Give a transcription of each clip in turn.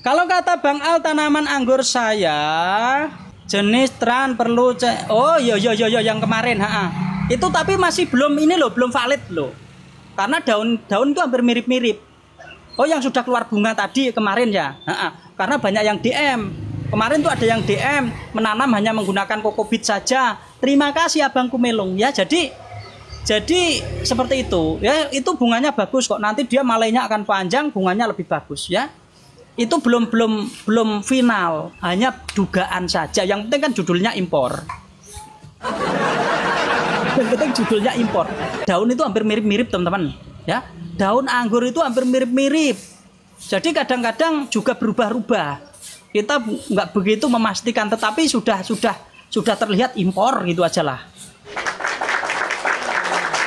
Kalau kata Bang Al, tanaman anggur saya jenis tran perlu cek. Oh iya yang kemarin, itu tapi masih belum ini loh, belum valid loh. Karena daun itu hampir mirip-mirip. Oh yang sudah keluar bunga tadi kemarin ya. Karena banyak yang DM. Kemarin tuh ada yang DM menanam hanya menggunakan kokobit saja. Terima kasih Abang Kumelung ya. Jadi seperti itu ya, itu bunganya bagus kok. Nanti dia malainya akan panjang, bunganya lebih bagus ya. Itu belum final, hanya dugaan saja. Yang penting kan judulnya impor. Yang penting judulnya impor. Daun itu hampir mirip-mirip teman-teman ya. Daun anggur itu hampir mirip-mirip. Jadi kadang-kadang juga berubah-ubah. Kita nggak begitu memastikan, tetapi sudah terlihat impor gitu aja lah.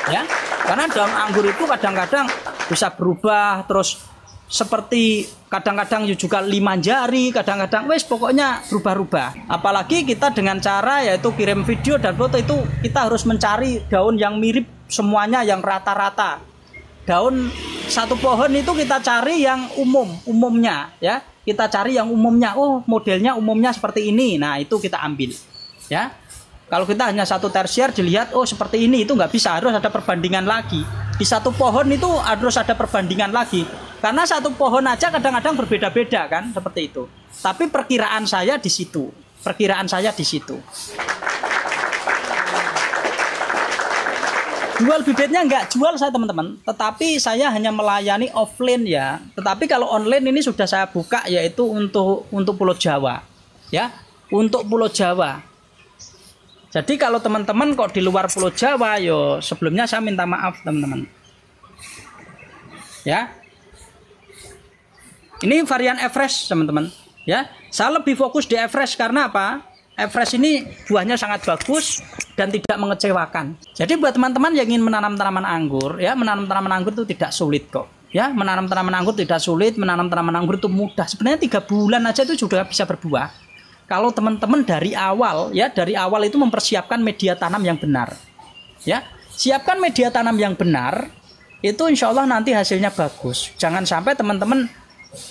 Ya, karena daun anggur itu kadang-kadang bisa berubah, terus seperti kadang-kadang juga 5 jari, kadang-kadang pokoknya berubah-ubah. Apalagi kita dengan cara yaitu kirim video dan foto, itu kita harus mencari daun yang mirip semuanya, yang rata-rata. Daun satu pohon itu kita cari yang umumnya ya. Kita cari yang umumnya. Oh, modelnya umumnya seperti ini. Nah, itu kita ambil. Ya. Kalau kita hanya satu tersier dilihat, oh seperti ini, itu nggak bisa, harus ada perbandingan lagi. Di satu pohon itu harus ada perbandingan lagi. Karena satu pohon aja kadang-kadang berbeda-beda kan, seperti itu. Tapi perkiraan saya di situ. Jual bibitnya nggak jual saya teman-teman, tetapi saya hanya melayani offline ya. Tetapi kalau online ini sudah saya buka, yaitu untuk Pulau Jawa. Ya, untuk Pulau Jawa. Jadi kalau teman-teman kok di luar Pulau Jawa, yo sebelumnya saya minta maaf teman-teman. Ya. Ini varian Everest teman-teman. Ya, saya lebih fokus di Everest karena apa? Everest ini buahnya sangat bagus dan tidak mengecewakan. Jadi buat teman-teman yang ingin menanam tanaman anggur, ya menanam tanaman anggur itu tidak sulit kok. Ya, menanam tanaman anggur tidak sulit, menanam tanaman anggur itu mudah. Sebenarnya 3 bulan aja itu sudah bisa berbuah. Kalau teman-teman dari awal itu mempersiapkan media tanam yang benar. Ya, siapkan media tanam yang benar, itu insya Allah nanti hasilnya bagus. Jangan sampai teman-teman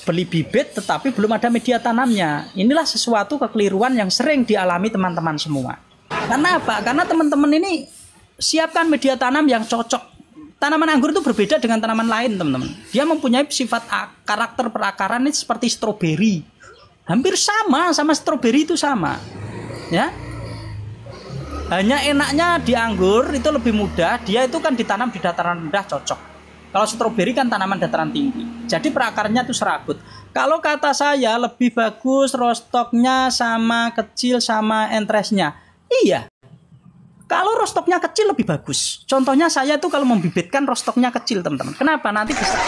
beli bibit tetapi belum ada media tanamnya. Inilah sesuatu kekeliruan yang sering dialami teman-teman semua. Karena apa? Karena teman-teman ini siapkan media tanam yang cocok. Tanaman anggur itu berbeda dengan tanaman lain teman-teman. Dia mempunyai sifat karakter perakaran ini seperti stroberi. Hampir sama stroberi itu sama. Ya. Hanya enaknya di anggur itu lebih mudah, dia itu kan ditanam di dataran rendah cocok. Kalau stroberi kan tanaman dataran tinggi. Jadi perakarnya itu serabut. Kalau kata saya lebih bagus rostoknya sama kecil sama entresnya. Iya. Kalau rostoknya kecil lebih bagus. Contohnya saya tuh kalau membibitkan rostoknya kecil teman-teman. Kenapa? Nanti bisa.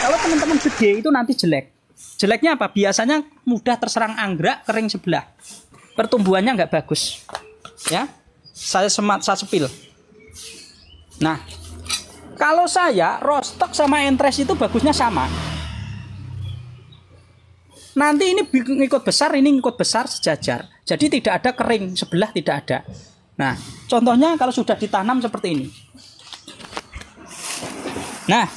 Kalau teman-teman gede itu nanti jelek. Jeleknya apa? Biasanya mudah terserang anggrek, kering sebelah. Pertumbuhannya nggak bagus. Ya, saya sepil. Nah, kalau saya rostok sama entres itu bagusnya sama. Nanti ini ngikut besar sejajar. Jadi tidak ada kering sebelah, tidak ada. Nah, contohnya kalau sudah ditanam seperti ini. Nah,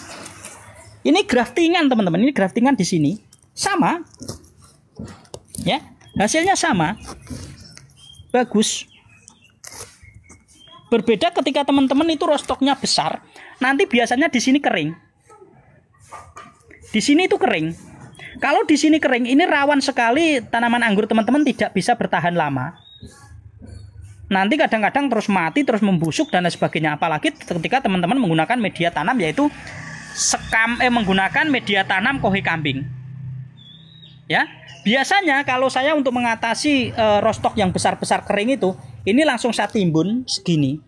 ini graftingan teman-teman. Ini graftingan di sini. Sama. Ya, hasilnya sama. Bagus. Berbeda ketika teman-teman itu rostoknya besar, nanti biasanya di sini kering. Di sini itu kering. Kalau di sini kering, ini rawan sekali tanaman anggur teman-teman tidak bisa bertahan lama. Nanti kadang-kadang terus mati, terus membusuk dan sebagainya. Apalagi ketika teman-teman menggunakan media tanam yaitu menggunakan media tanam kohe kambing. Ya, biasanya kalau saya untuk mengatasi rostok yang besar-besar kering itu, ini langsung saya timbun segini.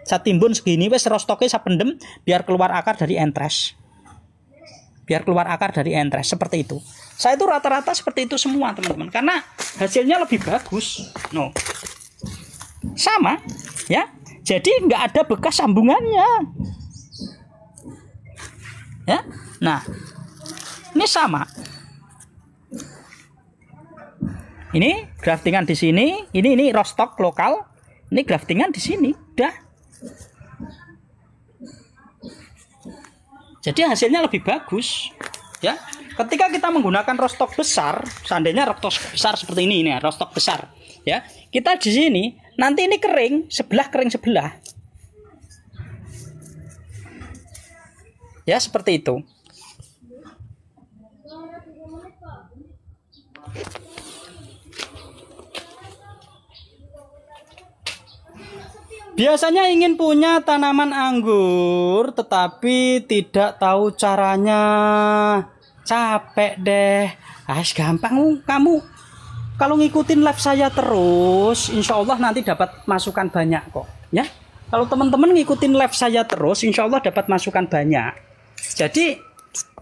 Saya timbun segini, wes rostoknya saya pendem biar keluar akar dari entres. Seperti itu. Saya itu rata-rata seperti itu semua teman-teman, karena hasilnya lebih bagus. No. Sama, ya. Jadi nggak ada bekas sambungannya. Ya. Nah, ini sama. Ini graftingan di sini, ini rostok lokal, ini graftingan di sini, udah. Jadi hasilnya lebih bagus, ya. ketika kita menggunakan rostok besar, seandainya rostok besar seperti ini ya, rostok besar ya, kita di sini nanti ini kering sebelah ya, seperti itu. Biasanya ingin punya tanaman anggur tetapi tidak tahu caranya. Capek deh. Gampang kamu. Kalau ngikutin live saya terus, insya Allah nanti dapat masukan banyak kok. Ya. Kalau teman-teman ngikutin live saya terus, insya Allah dapat masukan banyak. Jadi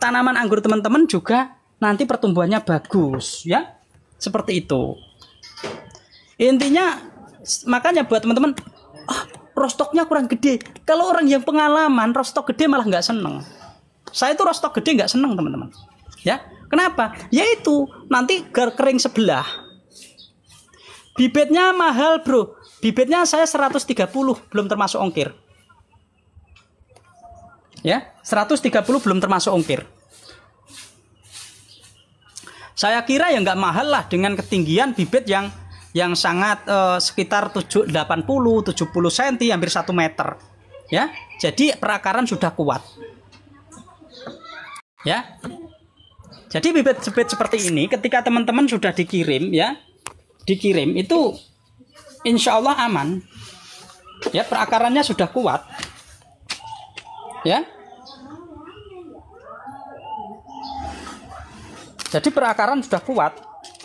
tanaman anggur teman-teman juga nanti pertumbuhannya bagus, ya. Seperti itu. Intinya makanya buat teman-teman, rostoknya kurang gede. Kalau orang yang pengalaman rostok gede malah nggak seneng. Saya itu rostok gede nggak seneng teman-teman. Ya, kenapa? Yaitu nanti kering sebelah. Bibitnya mahal bro. Bibitnya saya 130 belum termasuk ongkir. Ya, 130 belum termasuk ongkir. Saya kira ya nggak mahal lah dengan ketinggian bibit yang sangat sekitar 80 70 cm, hampir 1 meter. Ya. Jadi perakaran sudah kuat. Ya. Jadi bibit-bibit seperti ini ketika teman-teman sudah dikirim ya, dikirim itu insya Allah aman. Ya, perakarannya sudah kuat. Ya. Jadi perakaran sudah kuat.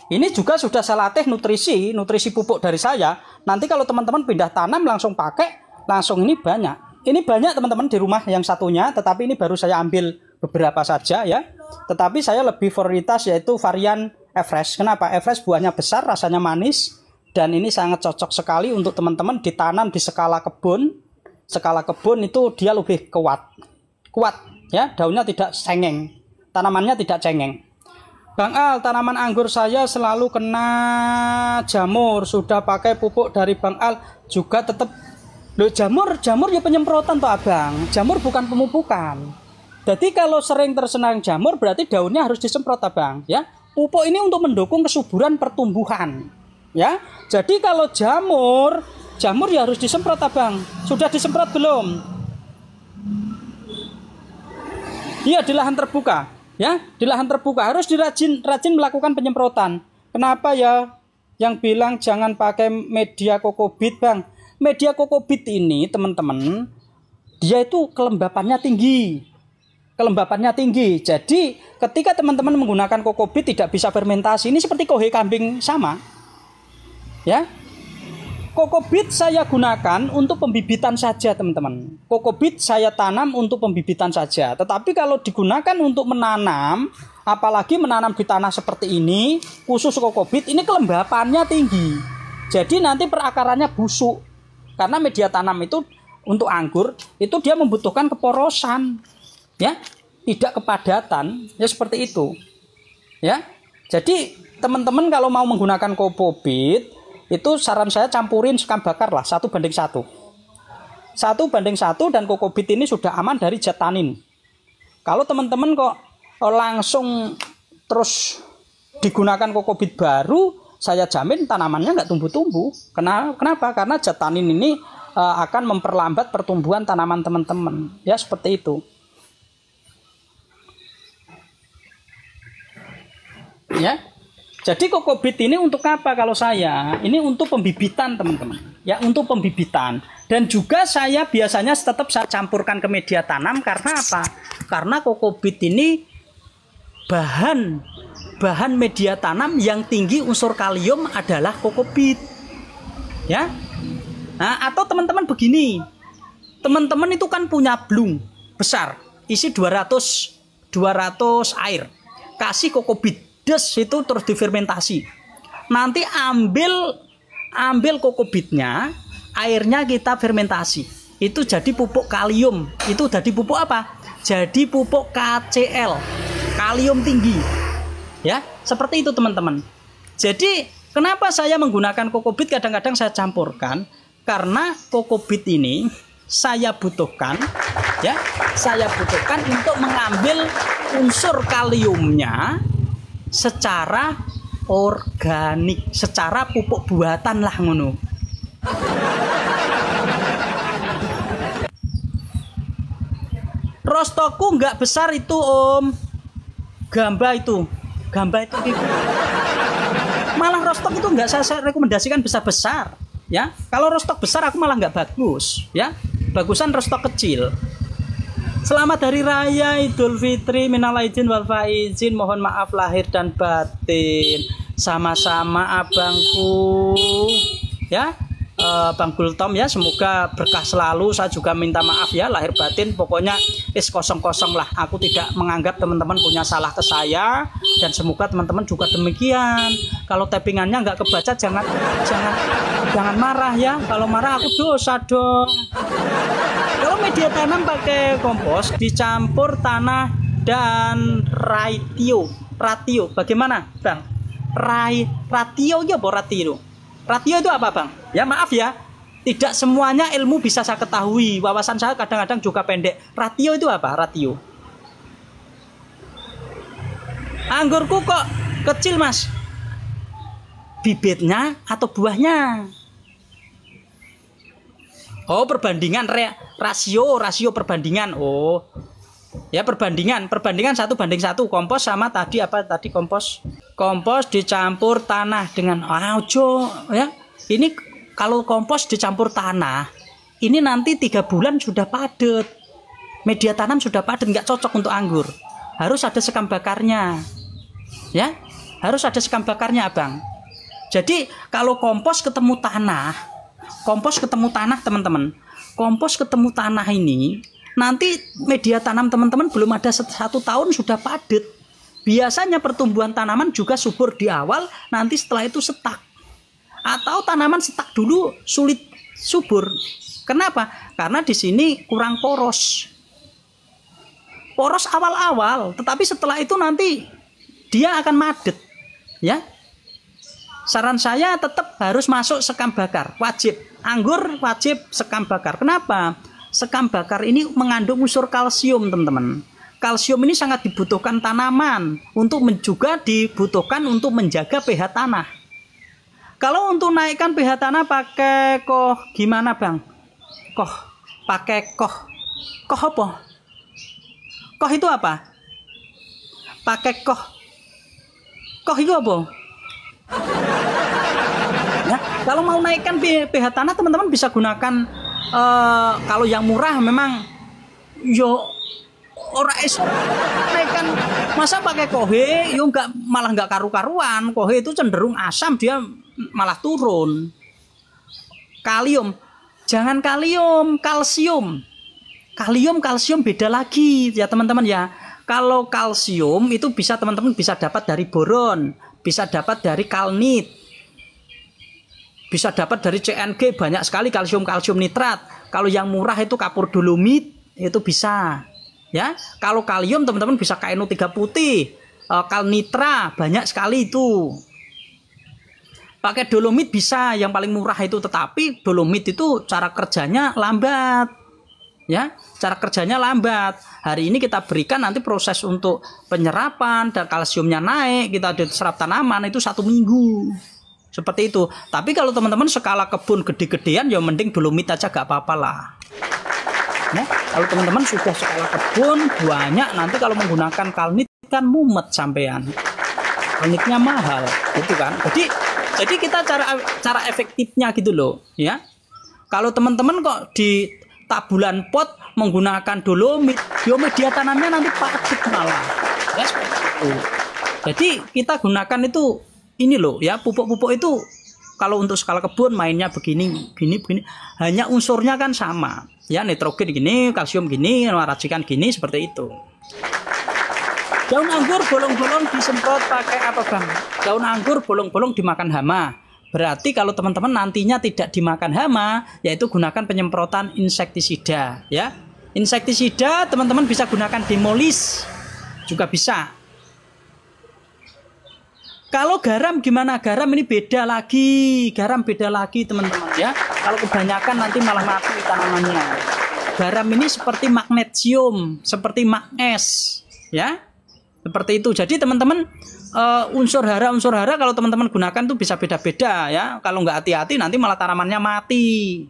Ini juga sudah saya latih nutrisi pupuk dari saya. Nanti kalau teman-teman pindah tanam langsung pakai, langsung ini banyak. Ini banyak teman-teman di rumah yang satunya, tetapi ini baru saya ambil beberapa saja ya. Tetapi saya lebih prioritas yaitu varian Everest. Kenapa? Everest buahnya besar, rasanya manis, dan ini sangat cocok sekali untuk teman-teman ditanam di skala kebun. Skala kebun itu dia lebih kuat ya, daunnya tidak cengeng, tanamannya tidak cengeng. Bang Al, tanaman anggur saya selalu kena jamur. Sudah pakai pupuk dari Bang Al juga tetap. Loh, jamur ya penyemprotan toh Abang. Jamur bukan pemupukan. Jadi kalau sering tersenang jamur berarti daunnya harus disemprot Abang, ya. Pupuk ini untuk mendukung kesuburan pertumbuhan, ya. Jadi kalau jamur ya harus disemprot Abang. Sudah disemprot belum? Iya, di lahan terbuka. Ya, di lahan terbuka harus rajin melakukan penyemprotan. Kenapa ya yang bilang jangan pakai media kokobit, Bang? Media kokobit ini, teman-teman, dia itu kelembapannya tinggi. Jadi, ketika teman-teman menggunakan kokobit tidak bisa fermentasi. Ini seperti kohe kambing sama. Ya. Kokobit saya gunakan untuk pembibitan saja, teman-teman. Kokobit saya tanam untuk pembibitan saja. Tetapi kalau digunakan untuk menanam, apalagi menanam di tanah seperti ini, khusus kokobit, ini kelembapannya tinggi. Jadi nanti perakarannya busuk. Karena media tanam itu untuk anggur, itu dia membutuhkan keporosan. Ya, tidak kepadatan. Ya seperti itu. Ya. Jadi teman-teman kalau mau menggunakan kokobit, itu saran saya campurin sekam bakar lah 1:1. 1:1 dan kokobit ini sudah aman dari zat tanin. Kalau teman-teman kok langsung terus digunakan kokobit baru, saya jamin tanamannya nggak tumbuh-tumbuh. Kenapa? Karena zat tanin ini akan memperlambat pertumbuhan tanaman teman-teman. Ya seperti itu. Ya. Jadi kokobit ini untuk apa kalau saya? Ini untuk pembibitan teman-teman. Ya, untuk pembibitan. Dan juga saya biasanya tetap saya campurkan ke media tanam karena apa? Karena kokobit ini bahan media tanam yang tinggi unsur kalium adalah kokobit. Ya. Nah, atau teman-teman begini. Teman-teman itu kan punya blung besar, isi 200 air. Kasih kokobit. Itu terus difermentasi. Nanti ambil kokobitnya, airnya kita fermentasi. Itu jadi pupuk kalium. Itu jadi pupuk apa? Jadi pupuk KCl, kalium tinggi. Ya, seperti itu teman-teman. Jadi kenapa saya menggunakan kokobit kadang-kadang saya campurkan? Karena kokobit ini saya butuhkan, ya, untuk mengambil unsur kaliumnya secara organik, secara pupuk buatan lah ngono. Rostoku nggak besar itu Om. Gamba itu gitu. Malah rostok itu nggak saya rekomendasikan besar-besar ya. Kalau rostok besar aku malah nggak bagus ya. Bagusan rostok kecil. Selamat Hari Raya Idul Fitri, minal aidin wal faizin, mohon maaf lahir dan batin. Sama-sama abangku ya, Bang Gultom ya, semoga berkah selalu. Saya juga minta maaf ya lahir batin, pokoknya kosong-kosong lah. Aku tidak menganggap teman-teman punya salah ke saya, dan semoga teman-teman juga demikian. Kalau tappingannya nggak kebaca jangan marah ya. Kalau marah aku dosa dong. Kalau media tanam pakai kompos dicampur tanah dan ratio, bagaimana Bang? Ratio ya apa ratio? Ratio itu apa Bang? Ya maaf ya, tidak semuanya ilmu bisa saya ketahui. Wawasan saya kadang-kadang juga pendek. Ratio itu apa? Ratio. Anggurku kok kecil Mas? Bibitnya atau buahnya? Oh, perbandingan rasio perbandingan. Oh. Ya, perbandingan 1:1 kompos sama tadi kompos. Kompos dicampur tanah dengan ojo ya. Ini kalau kompos dicampur tanah, ini nanti 3 bulan sudah padat. Media tanam sudah padat, nggak cocok untuk anggur. Harus ada sekam bakarnya. Ya, harus ada sekam bakarnya, Abang. Jadi, kalau kompos ketemu tanah, teman-teman. Kompos ketemu tanah ini, nanti media tanam teman-teman belum ada 1 tahun sudah padat. Biasanya pertumbuhan tanaman juga subur di awal, nanti setelah itu setak. Atau tanaman setak dulu sulit subur. Kenapa? Karena di sini kurang poros. Poros awal-awal, tetapi setelah itu nanti dia akan madet. Ya. Saran saya tetap harus masuk sekam bakar, wajib. Anggur wajib sekam bakar. Kenapa? Sekam bakar ini mengandung unsur kalsium, teman-teman. Kalsium ini sangat dibutuhkan tanaman, juga dibutuhkan untuk menjaga pH tanah. Kalau untuk naikkan pH tanah pakai gimana Bang? Pakai koh apa? Koh itu apa? Pakai koh itu apa? Ya, kalau mau naikkan pH tanah teman-teman bisa gunakan kalau yang murah memang ora iso naikkan, masa pakai kohe malah nggak karu-karuan. Kohe itu cenderung asam, dia malah turun. Kalium, jangan kalsium. Kalsium beda lagi ya teman-teman ya. Kalau kalsium itu teman-teman bisa dapat dari boron, bisa dapat dari kalnit, bisa dapat dari CNG, banyak sekali kalsium nitrat. Kalau yang murah itu kapur dolomit, itu bisa. Ya, kalau kalium teman-teman bisa KNO3 putih, kalnitra, banyak sekali itu. Pakai dolomit bisa, yang paling murah itu, tetapi dolomit itu cara kerjanya lambat. Ya, cara kerjanya lambat. Hari ini kita berikan, nanti proses untuk penyerapan dan kalsiumnya naik, kita serap tanaman itu 1 minggu. Seperti itu. Tapi kalau teman-teman skala kebun gede-gedean, ya mending dolomit aja gak apa-apa lah. Ya, kalau teman-teman sudah skala kebun banyak, nanti kalau menggunakan kalnit kan mumet sampean. Kalnitnya mahal, gitu kan. Jadi kita cara efektifnya gitu loh, ya. Kalau teman-teman kok di tabulan pot menggunakan dolomit, media tanamnya nanti padat malah. Ya seperti itu. Jadi kita gunakan itu ini loh ya, pupuk-pupuk itu kalau untuk skala kebun mainnya begini, hanya unsurnya kan sama. Ya, nitrogen gini, kalsium gini, racikan gini, seperti itu. Daun anggur bolong-bolong disemprot pakai apa Bang? Daun anggur bolong-bolong dimakan hama. Berarti kalau teman-teman nantinya tidak dimakan hama, yaitu gunakan penyemprotan insektisida. Ya, insektisida teman-teman bisa gunakan Demolis, juga bisa. Kalau garam gimana? Garam ini beda lagi. Teman-teman ya. Kalau kebanyakan nanti malah mati tanamannya. Garam ini seperti magnesium, seperti magnes, ya. Seperti itu. Jadi teman-teman unsur hara kalau teman-teman gunakan tuh bisa beda-beda ya. Kalau nggak hati-hati nanti malah tanamannya mati.